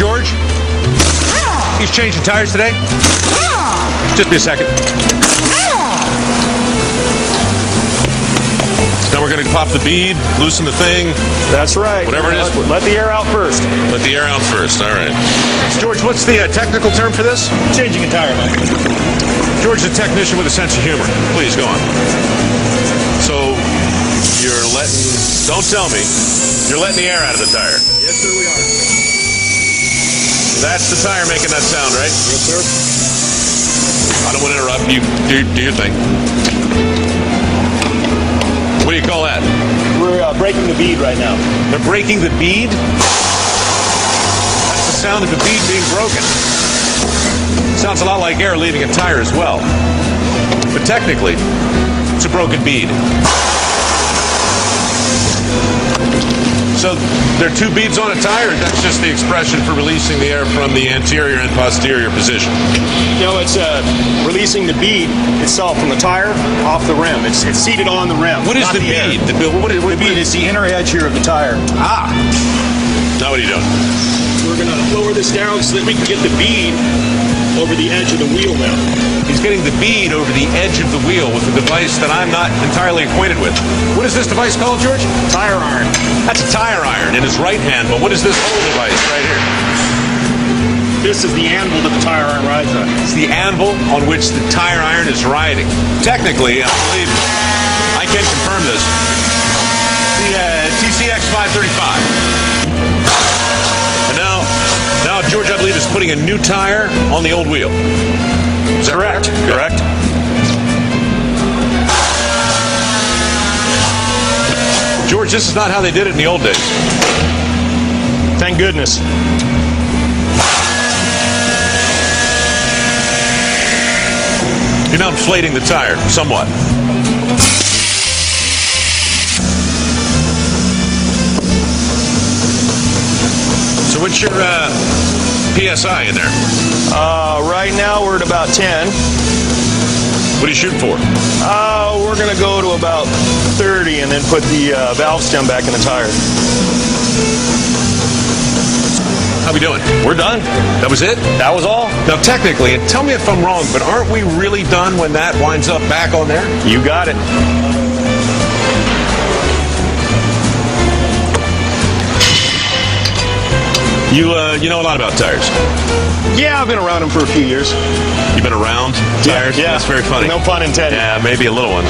George? He's changing tires today? Just be a second. Now we're going to pop the bead, loosen the thing. That's right. Whatever it is. Let the air out first. Let the air out first. All right. George, what's the technical term for this? Changing a tire, Mike. George, a technician with a sense of humor. Please, go on. So, you're letting... Don't tell me. You're letting the air out of the tire. Yes, sir, we are. That's the tire making that sound, right? Yes, sir. I don't want to interrupt you. Do your thing. What do you call that? We're breaking the bead right now. They're breaking the bead? That's the sound of the bead being broken. Sounds a lot like air leaving a tire as well. But technically, it's a broken bead. So there are two beads on a tire, and that's just the expression for releasing the air from the anterior and posterior position. No, it's releasing the bead itself from the tire off the rim. It's seated on the rim. What is the bead? The bead is the inner edge here of the tire. Ah! Now what are you doing? We're going to lower this down so that we can get the bead over the edge of the wheel now. He's getting the bead over the edge of the wheel with a device that I'm not entirely acquainted with. What is this device called, George? Tire iron. That's a tire iron in his right hand, but what is this whole device right here? This is the anvil that the tire iron rides on. It's the anvil on which the tire iron is riding. Technically, I believe, I can confirm this, the TCX 535. And now George, I believe, is putting a new tire on the old wheel. Is that correct? Correct. George, this is not how they did it in the old days. Thank goodness. You're now inflating the tire somewhat. So what's your PSI in there? Right now we're at about 10. What are you shooting for? We're going to go to about 30 and then put the valve stem back in the tire. How we doing? We're done. That was it? That was all. Now technically, and tell me if I'm wrong, but aren't we really done when that winds up back on there? You got it. You know a lot about tires. Yeah, I've been around them for a few years. You've been around tires? Yeah. That's very funny. No pun intended. Yeah, maybe a little one.